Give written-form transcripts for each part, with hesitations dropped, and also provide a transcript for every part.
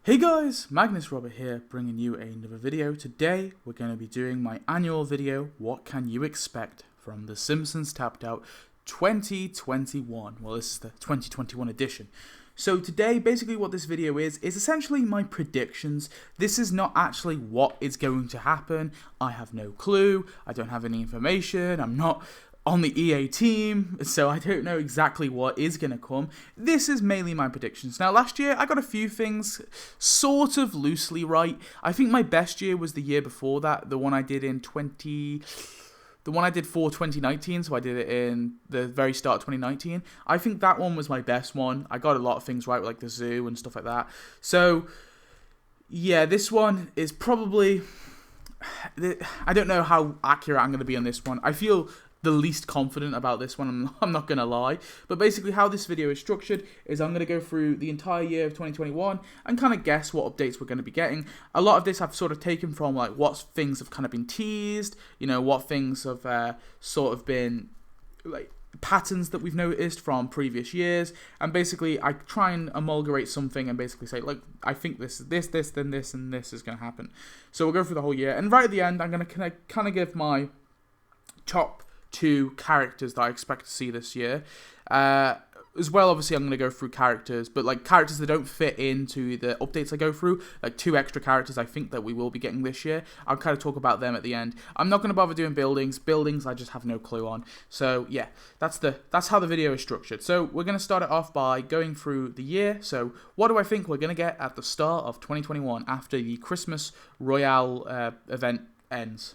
Hey guys, Magnus Robert here, bringing you another video. Today we're going to be doing my annual video, What Can You Expect from the Simpsons Tapped Out 2021. Well, this is the 2021 edition. So today, basically what this video is essentially my predictions. This is not actually what is going to happen. I have no clue. I don't have any information. I'm not on the EA team, so I don't know exactly what is going to come. This is mainly my predictions. Now, last year, I got a few things sort of loosely right. I think my best year was the year before that, the one I did for 2019, so I did it in the very start of 2019. I think that one was my best one. I got a lot of things right, like the zoo and stuff like that. So, yeah, this one is probably... I don't know how accurate I'm going to be on this one. I feel the least confident about this one, I'm not going to lie. But basically how this video is structured is I'm going to go through the entire year of 2021 and kind of guess what updates we're going to be getting. A lot of this I've sort of taken from like what things have kind of been teased, you know, what things have sort of been like patterns that we've noticed from previous years, and basically I try and amalgamate something and basically say, like, I think this, then this, and this is going to happen. So we'll go through the whole year, and right at the end I'm going to kind of give my top 2 characters that I expect to see this year. As well, obviously, I'm going to go through characters, but like characters that don't fit into the updates I go through, like 2 extra characters I think that we will be getting this year. I'll kind of talk about them at the end. I'm not going to bother doing buildings. Buildings I just have no clue on. So yeah, that's how the video is structured. So we're going to start it off by going through the year. So what do I think we're going to get at the start of 2021 after the Christmas Royale event ends?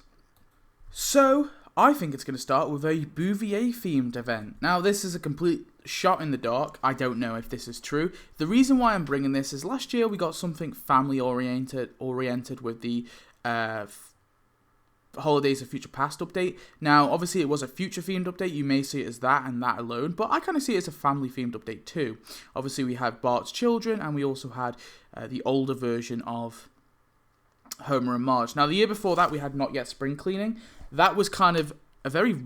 So I think it's going to start with a Bouvier themed event. Now, this is a complete shot in the dark. I don't know if this is true. The reason why I'm bringing this is last year we got something family oriented with the Holidays of Future Past update. Now, obviously it was a future themed update. You may see it as that and that alone, but I kind of see it as a family themed update too. Obviously we had Bart's children, and we also had the older version of Homer and Marge. Now, the year before that we had Not Yet Spring Cleaning. That was kind of a very,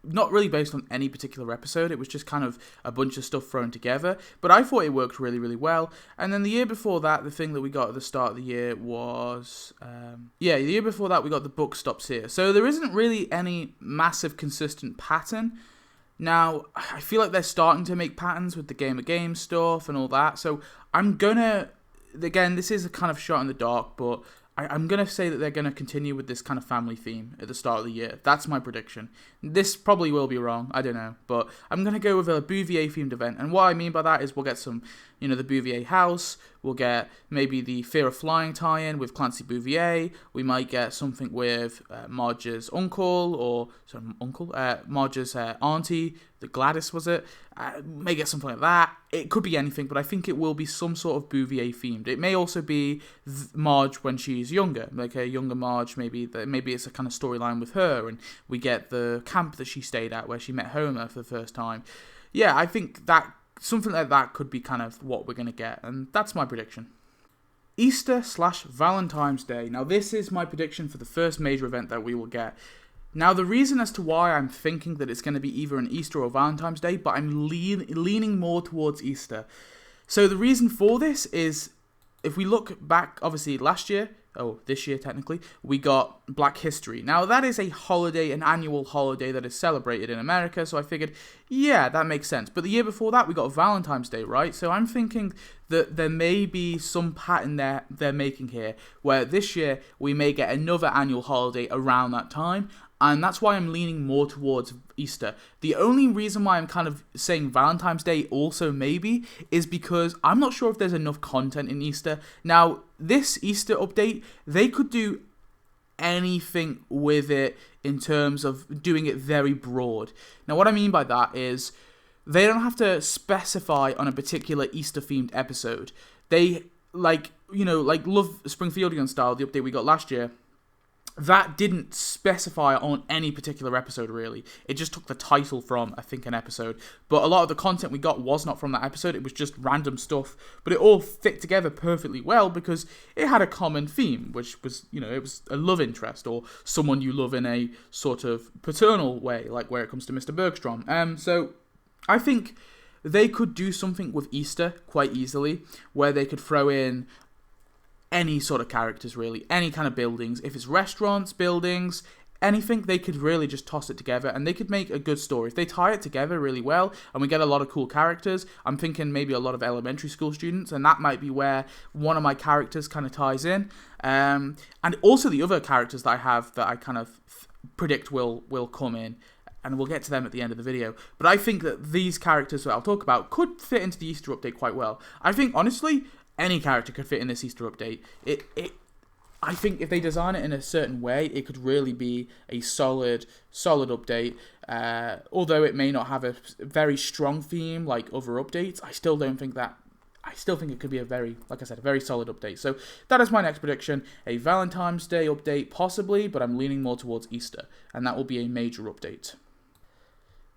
not really based on any particular episode. It was just kind of a bunch of stuff thrown together. But I thought it worked really, really well. And then the year before that, the thing that we got at the start of the year was, the year before that we got The Book Stops Here. So there isn't really any massive consistent pattern. Now, I feel like they're starting to make patterns with the Game of Games stuff and all that. So I'm gonna, again, this is a kind of shot in the dark, but I'm going to say that they're going to continue with this kind of family theme at the start of the year. That's my prediction. This probably will be wrong. I don't know. But I'm going to go with a Bouvier themed event. And what I mean by that is we'll get some, the Bouvier house. We'll get maybe the Fear of Flying tie-in with Clancy Bouvier. We might get something with Marge's uncle, Marge's auntie, the Gladys, was it? May get something like that. It could be anything, but I think it will be some sort of Bouvier themed. It may also be Marge when she's younger, like a younger Marge. Maybe it's a kind of storyline with her, and we get the camp that she stayed at where she met Homer for the first time. Yeah, I think that something like that could be kind of what we're going to get, and that's my prediction. Easter/Valentine's Day. Now, this is my prediction for the first major event that we will get. Now, the reason as to why I'm thinking that it's going to be either an Easter or Valentine's Day, but I'm leaning more towards Easter. So the reason for this is, if we look back, obviously this year technically, we got Black History. Now, that is a holiday, an annual holiday that is celebrated in America, so I figured, yeah, that makes sense. But the year before that, we got Valentine's Day, right? So I'm thinking that there may be some pattern they're making here, where this year we may get another annual holiday around that time, and that's why I'm leaning more towards Easter. The only reason why I'm kind of saying Valentine's Day also maybe is because I'm not sure if there's enough content in Easter. Now, this Easter update, they could do anything with it in terms of doing it very broad. Now, what I mean by that is they don't have to specify on a particular Easter-themed episode. They, like Love Springfieldian style, the update we got last year, that didn't specify on any particular episode, really. It just took the title from, I think, an episode. But a lot of the content we got was not from that episode. It was just random stuff. But it all fit together perfectly well because it had a common theme, which was, it was a love interest or someone you love in a sort of paternal way, like where it comes to Mr. Bergstrom. So I think they could do something with Easter quite easily, where they could throw in any sort of characters, really, any kind of buildings. If it's restaurants, buildings, anything, they could really just toss it together and they could make a good story. If they tie it together really well and we get a lot of cool characters, I'm thinking maybe a lot of elementary school students, and that might be where one of my characters kind of ties in. And also the other characters that I have that I kind of predict will come in, and we'll get to them at the end of the video. But I think that these characters that I'll talk about could fit into the Easter update quite well. I think, honestly, any character could fit in this Easter update. I think if they design it in a certain way, it could really be a solid update. Although it may not have a very strong theme like other updates, I still think it could be a very solid update. So that is my next prediction. A Valentine's Day update, possibly, but I'm leaning more towards Easter, and that will be a major update.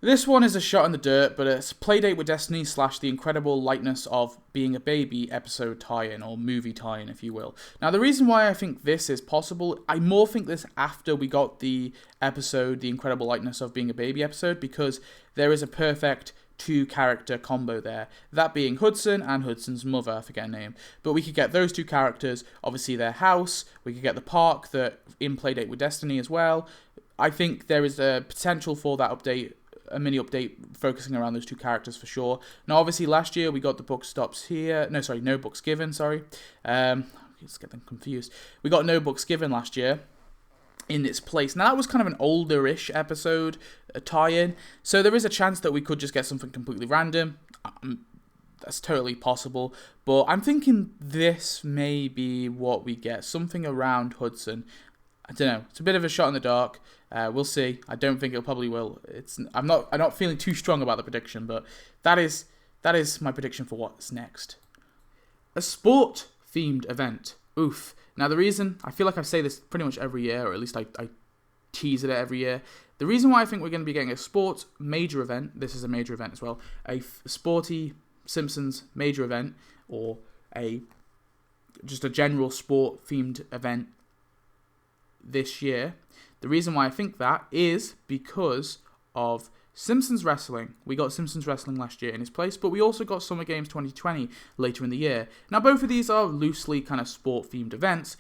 This one is a shot in the dirt, but it's Playdate with Destiny / The Incredible Lightness of Being a Baby episode tie-in, or movie tie-in, if you will. Now, the reason why I think this is possible, I more think this after we got the episode, The Incredible Lightness of Being a Baby episode, because there is a perfect two-character combo there, that being Hudson and Hudson's mother, I forget her name. But we could get those two characters, obviously their house, we could get the park that in Playdate with Destiny as well. I think there is a potential for that update, a mini update focusing around those two characters for sure. Now, obviously, last year we got the book stops here. No books given, sorry. Let's get them confused. We got no books given last year in its place. Now, that was kind of an older-ish episode, a tie-in. So there is a chance that we could just get something completely random. That's totally possible. But I'm thinking this may be what we get. Something around Hudson. I don't know. It's a bit of a shot in the dark. We'll see. I don't think it probably will. I'm not feeling too strong about the prediction, but that is my prediction for what's next. A sport-themed event. Oof. Now, the reason, I feel like I say this pretty much every year, or at least I tease it every year. The reason why I think we're going to be getting a sports major event, this is a major event as well, a sporty Simpsons major event, or just a general sport-themed event this year. The reason why I think that is because of Simpsons Wrestling. We got Simpsons Wrestling last year in its place, but we also got Summer Games 2020 later in the year. Now, both of these are loosely kind of sport-themed events.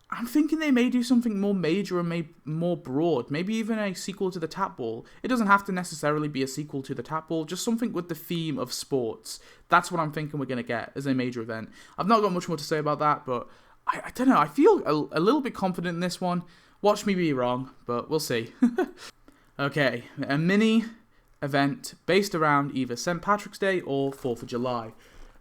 I'm thinking they may do something more major and more broad, maybe even a sequel to the Tap Ball. It doesn't have to necessarily be a sequel to the Tap Ball, just something with the theme of sports. That's what I'm thinking we're going to get as a major event. I've not got much more to say about that, but I don't know. I feel a little bit confident in this one. Watch me be wrong, but we'll see. Okay, a mini event based around either St. Patrick's Day or 4th of July.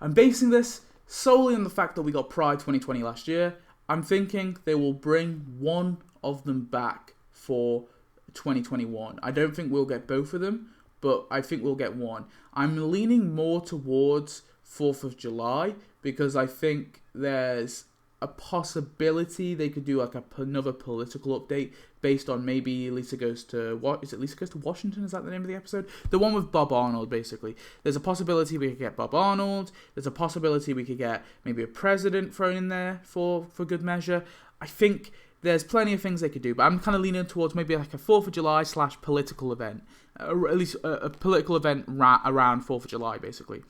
I'm basing this solely on the fact that we got Pride 2020 last year. I'm thinking they will bring one of them back for 2021. I don't think we'll get both of them, but I think we'll get one. I'm leaning more towards 4th of July because I think there's a possibility they could do like another political update based on maybe Lisa Goes to Washington? Is that the name of the episode? The one with Bob Arnold, basically. There's a possibility we could get Bob Arnold. There's a possibility we could get maybe a president thrown in there for good measure. I think there's plenty of things they could do, but I'm kind of leaning towards maybe like a 4th of July / political event. Or at least a political event around 4th of July, basically.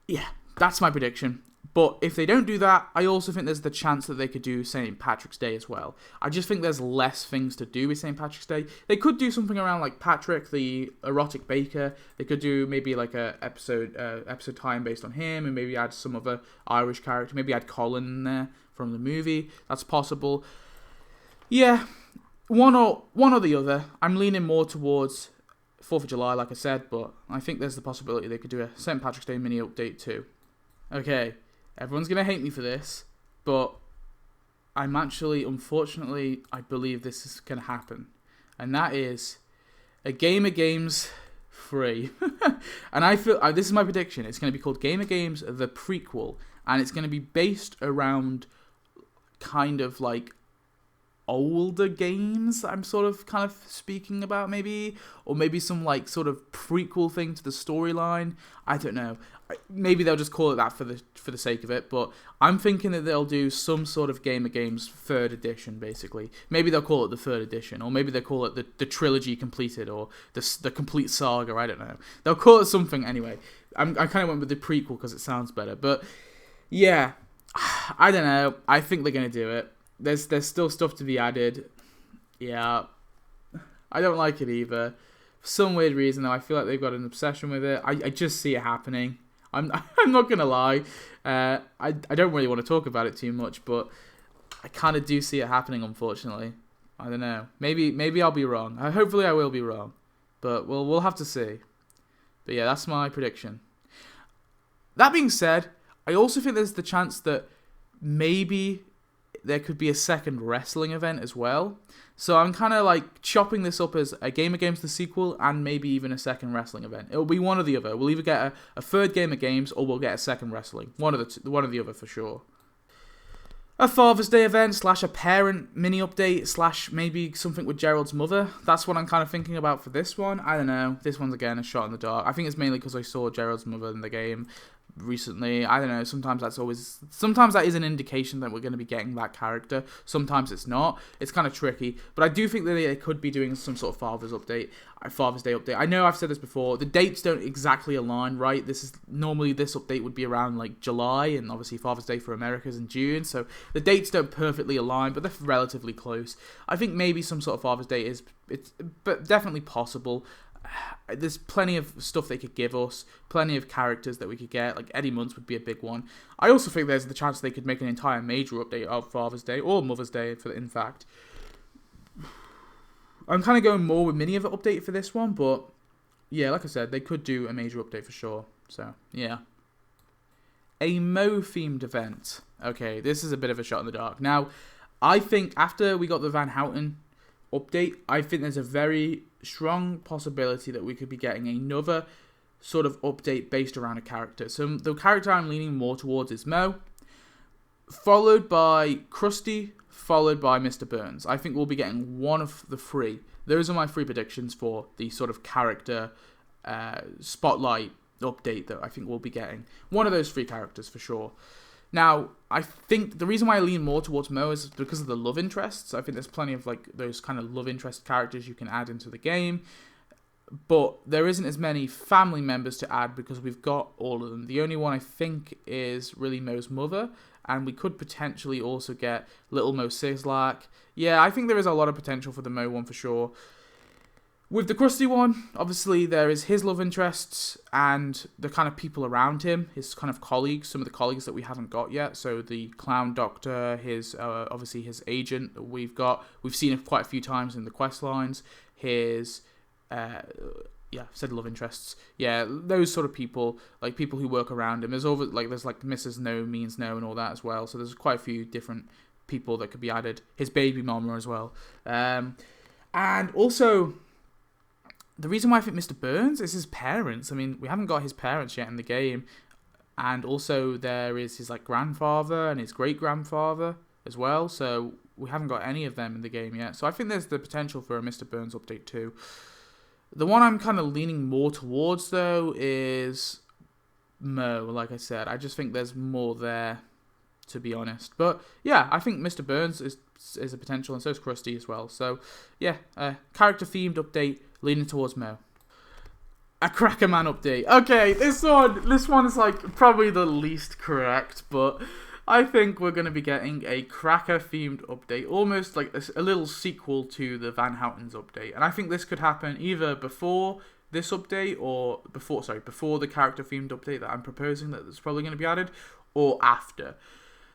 Yeah, that's my prediction. But if they don't do that, I also think there's the chance that they could do St. Patrick's Day as well. I just think there's less things to do with St. Patrick's Day. They could do something around like Patrick, the erotic baker. They could do maybe like a episode time based on him, and maybe add some other Irish character. Maybe add Colin in there from the movie. That's possible. Yeah, one or the other. I'm leaning more towards 4th of July, like I said, but I think there's the possibility they could do a St. Patrick's Day mini update too. Okay. Everyone's going to hate me for this, but I'm actually, unfortunately, I believe this is going to happen. And that is a Game of Games free. And I feel, this is my prediction, it's going to be called Game of Games, the Prequel. And it's going to be based around kind of like older games I'm kind of speaking about maybe, or maybe some like sort of prequel thing to the storyline. I don't know. Maybe they'll just call it that for the sake of it, but I'm thinking that they'll do some sort of Game of Games 3rd edition, basically. Maybe they'll call it the 3rd edition, or maybe they'll call it the trilogy completed, or the complete saga, I don't know. They'll call it something anyway. I kind of went with the prequel because it sounds better, but yeah, I don't know. I think they're going to do it. There's still stuff to be added. Yeah. I don't like it either. For some weird reason, though, I feel like they've got an obsession with it. I just see it happening. I'm not going to lie. I don't really want to talk about it too much, but I kind of do see it happening, unfortunately. I don't know. Maybe I'll be wrong. Hopefully I will be wrong. But we'll have to see. But yeah, that's my prediction. That being said, I also think there's the chance that maybe there could be a second wrestling event as well. So I'm kind of like chopping this up as a Game of Games the sequel and maybe even a second wrestling event. It'll be one or the other. We'll either get a third Game of Games or we'll get a second wrestling. One or the other for sure. A Father's Day event / a parent mini update / maybe something with Gerald's mother. That's what I'm kind of thinking about for this one. I don't know. This one's again a shot in the dark. I think it's mainly because I saw Gerald's mother in the game recently. I don't know. Sometimes that is an indication that we're going to be getting that character. Sometimes it's not. It's kind of tricky. But I do think that they could be doing some sort of Father's Day update. I know I've said this before. The dates don't exactly align, right? Normally this update would be around like July, and obviously Father's Day for America is in June. So the dates don't perfectly align, but they're relatively close. I think maybe some sort of Father's Day it's but definitely possible. There's plenty of stuff they could give us, plenty of characters that we could get, like Eddie Munz would be a big one. I also think there's the chance they could make an entire major update of Father's Day, or Mother's Day, in fact. I'm kind of going more with mini of an update for this one, but yeah, like I said, they could do a major update for sure. So, yeah. A Mo-themed event. Okay, this is a bit of a shot in the dark. Now, I think after we got the Van Houten update, I think there's a very strong possibility that we could be getting another sort of update based around a character. So the character I'm leaning more towards is Mo, followed by Krusty, followed by Mr. Burns. I think we'll be getting one of the three. Those are my three predictions for the sort of character spotlight update that I think we'll be getting. One of those three characters for sure. Now, I think the reason why I lean more towards Mo is because of the love interests. I think there's plenty of like those kind of love interest characters you can add into the game, but there isn't as many family members to add because we've got all of them. The only one I think is really Mo's mother, and we could potentially also get little Mo Sislak. Yeah, I think there is a lot of potential for the Mo one for sure. With the Krusty one, obviously there is his love interests and the kind of people around him, his kind of colleagues, some of the colleagues that we haven't got yet. So the clown doctor, his obviously his agent that we've seen him quite a few times in the quest lines. His said love interests. Yeah, those sort of people, like people who work around him. There's like Mrs. No means no and all that as well. So there's quite a few different people that could be added. His baby mama as well, and also. The reason why I think Mr. Burns is his parents. I mean, we haven't got his parents yet in the game. And also there is his like grandfather and his great-grandfather as well. So we haven't got any of them in the game yet. So I think there's the potential for a Mr. Burns update too. The one I'm kind of leaning more towards though is Mo, like I said. I just think there's more there, to be honest. But yeah, I think Mr. Burns is a potential, and so is Krusty as well. So yeah, character-themed update. Leaning towards Mo. A Cracker Man update. Okay, this one is like probably the least correct, but I think we're going to be getting a Cracker-themed update, almost like a little sequel to the Van Houten's update. And I think this could happen either before this update or before the character-themed update that I'm proposing that is probably going to be added, or after.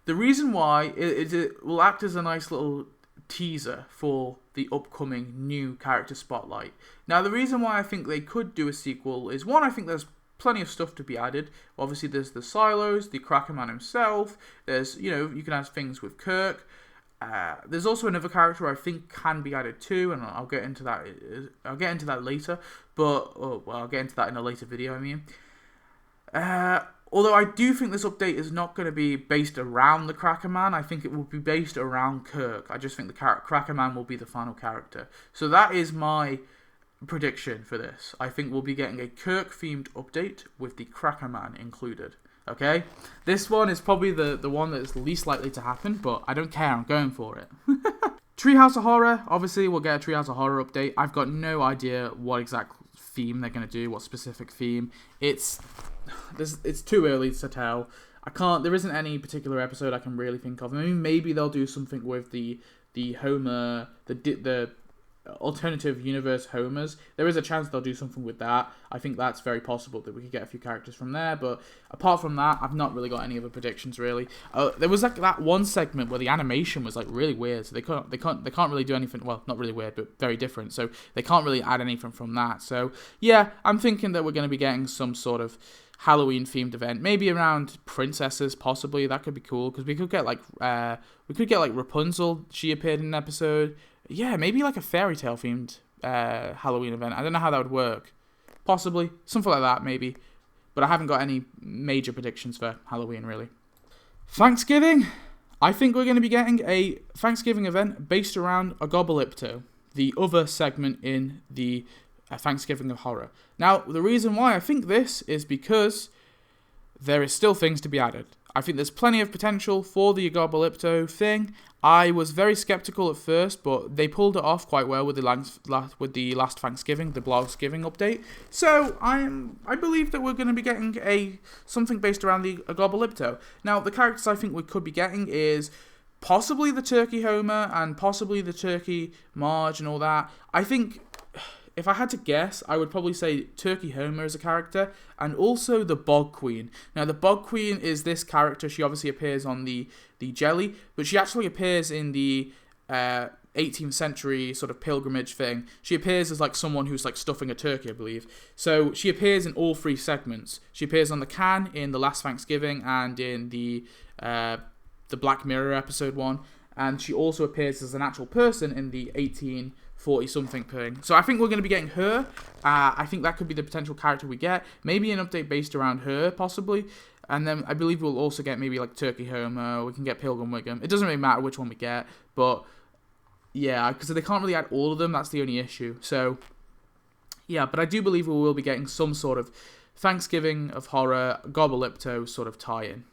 The reason why is it will act as a nice little teaser for the upcoming new character spotlight. Now, the reason why I think they could do a sequel is, one, I think there's plenty of stuff to be added. Obviously, there's the silos, the Cracker Man himself. There's, you can add things with Kirk. There's also another character I think can be added too, and I'll get into that. Later, but I'll get into that in a later video. I mean, although I do think this update is not going to be based around the Cracker Man, I think it will be based around Kirk. I just think the Cracker Man will be the final character. So that is my prediction for this. I think we'll be getting a Kirk-themed update with the Cracker Man included. Okay? This one is probably the one that is least likely to happen, but I don't care. I'm going for it. Treehouse of Horror. Obviously, we'll get a Treehouse of Horror update. I've got no idea what exact theme they're going to do, what specific theme. It's too early to tell. There isn't any particular episode I can really think of. I mean, maybe they'll do something with the Homer, the alternative universe Homers. There is a chance they'll do something with that. I think that's very possible that we could get a few characters from there. But apart from that, I've not really got any other predictions really. There was like that one segment where the animation was like really weird, so they can't really do anything. Well, not really weird, but very different. So they can't really add anything from that. So yeah, I'm thinking that we're going to be getting some sort of Halloween themed event, maybe around princesses, possibly. That could be cool because we could get like Rapunzel. She appeared in an episode. Yeah, maybe like a fairy tale themed Halloween event. I don't know how that would work. Possibly. Something like that, maybe. But I haven't got any major predictions for Halloween, really. Thanksgiving. I think we're going to be getting a Thanksgiving event based around Agobalipto, the other segment in the Thanksgiving of Horror. Now, the reason why I think this is because there is still things to be added. I think there's plenty of potential for the Agobalipto thing. I was very skeptical at first, but they pulled it off quite well with the last Thanksgiving, the Blogsgiving update. So I believe that we're going to be getting something based around the Agobalipto. Now, the characters I think we could be getting is possibly the Turkey Homer and possibly the Turkey Marge and all that. I think, if I had to guess, I would probably say Turkey Homer as a character, and also the Bog Queen. Now, the Bog Queen is this character. She obviously appears on the jelly, but she actually appears in the 18th century sort of pilgrimage thing. She appears as like someone who's like stuffing a turkey, I believe. So she appears in all three segments. She appears on the can in the last Thanksgiving and in the Black Mirror episode 1, and she also appears as an actual person in the 1840-something thing. So I think we're going to be getting her. I think that could be the potential character we get. Maybe an update based around her, possibly. And then I believe we'll also get maybe like Turkey Homer. We can get Pilgrim Wiggum. It doesn't really matter which one we get. But yeah, because they can't really add all of them. That's the only issue. So yeah, but I do believe we will be getting some sort of Thanksgiving of Horror, Gobalipto sort of tie-in.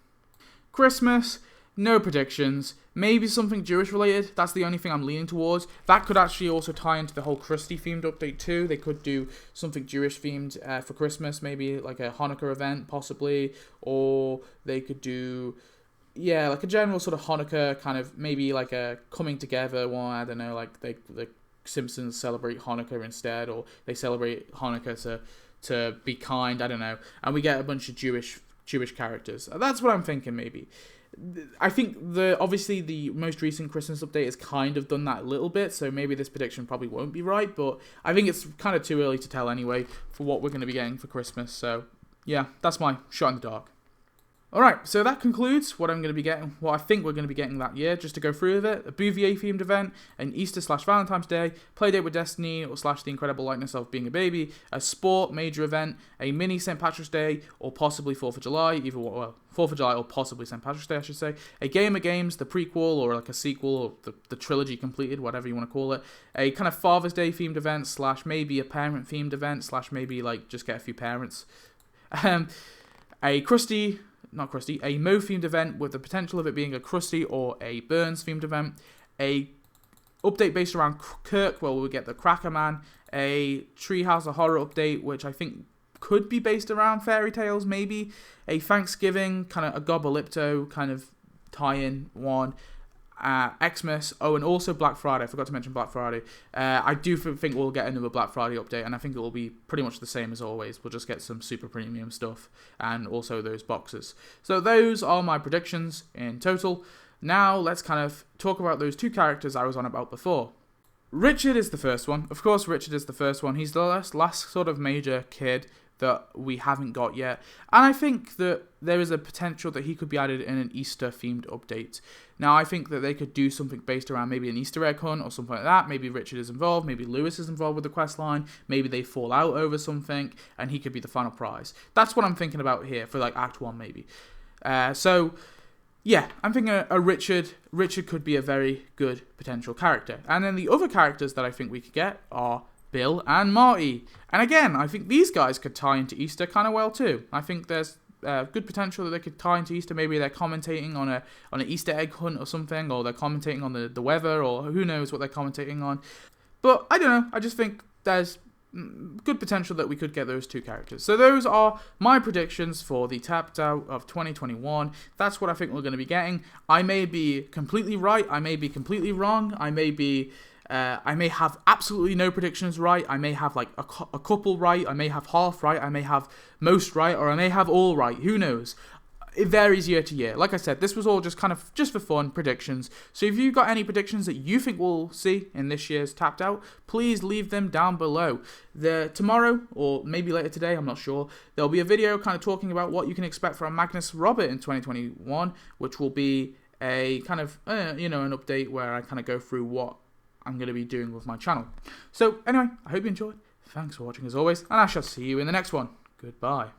Christmas. No predictions. Maybe something Jewish related. That's the only thing I'm leaning towards. That could actually also tie into the whole Christy themed update too. They could do something Jewish themed for Christmas, maybe like a Hanukkah event possibly, or they could do like a general sort of Hanukkah kind of, maybe like a coming together one. I don't know, like the Simpsons celebrate Hanukkah instead, or they celebrate Hanukkah to be kind. I don't know, and we get a bunch of Jewish characters. That's what I'm thinking maybe. I think obviously the most recent Christmas update has kind of done that a little bit, so maybe this prediction probably won't be right, but I think it's kind of too early to tell anyway for what we're going to be getting for Christmas. So yeah, that's my shot in the dark. Alright, so that concludes what I'm going to be getting, what I think we're going to be getting that year. Just to go through with it: a Bouvier themed event, an Easter/Valentine's Day, Playdate with Destiny or / the Incredible Likeness of Being a Baby, a sport major event, a mini St. Patrick's Day, or possibly 4th of July, 4th of July or possibly St. Patrick's Day, I should say, a Game of Games, the prequel or like a sequel, or the trilogy completed, whatever you want to call it, a kind of Father's Day themed event / maybe a parent themed event / maybe like just get a few parents, a Mo themed event with the potential of it being a Krusty or a Burns themed event, a update based around Kirk where we'll get the Cracker Man, a Treehouse of Horror update which I think could be based around fairy tales, maybe a Thanksgiving kind of a Gobalipto kind of tie-in one, Xmas, and also Black Friday. I forgot to mention Black Friday. I do think we'll get another Black Friday update, and I think it will be pretty much the same as always. We'll just get some super premium stuff and also those boxes. So those are my predictions in total. Now let's kind of talk about those two characters I was on about before. Richard is the first one. Of course, Richard is the first one. He's the last sort of major kid that we haven't got yet. And I think that there is a potential that he could be added in an Easter-themed update. Now, I think that they could do something based around maybe an Easter egg hunt or something like that. Maybe Richard is involved. Maybe Lewis is involved with the quest line. Maybe they fall out over something, and he could be the final prize. That's what I'm thinking about here for, like, Act 1, maybe. So, yeah, I'm thinking a Richard. Richard could be a very good potential character. And then the other characters that I think we could get are Bill and Marty. And again, I think these guys could tie into Easter kind of well too. I think there's good potential that they could tie into Easter. Maybe they're commentating on an Easter egg hunt or something, or they're commentating on the weather, or who knows what they're commentating on. But I don't know. I just think there's good potential that we could get those 2 characters. So those are my predictions for the Tapped Out of 2021. That's what I think we're going to be getting. I may be completely right. I may be completely wrong. I may have absolutely no predictions right. I may have like a couple right. I may have half right. I may have most right, or I may have all right. Who knows? It varies year to year. Like I said, this was all just kind of just for fun, predictions. So if you've got any predictions that you think we'll see in this year's Tapped Out, please leave them down below. Tomorrow, or maybe later today, I'm not sure, there'll be a video kind of talking about what you can expect from Magnus Robert in 2021, which will be a kind of, an update where I kind of go through what I'm going to be doing with my channel. So anyway, I hope you enjoyed. Thanks for watching as always, and I shall see you in the next one. Goodbye.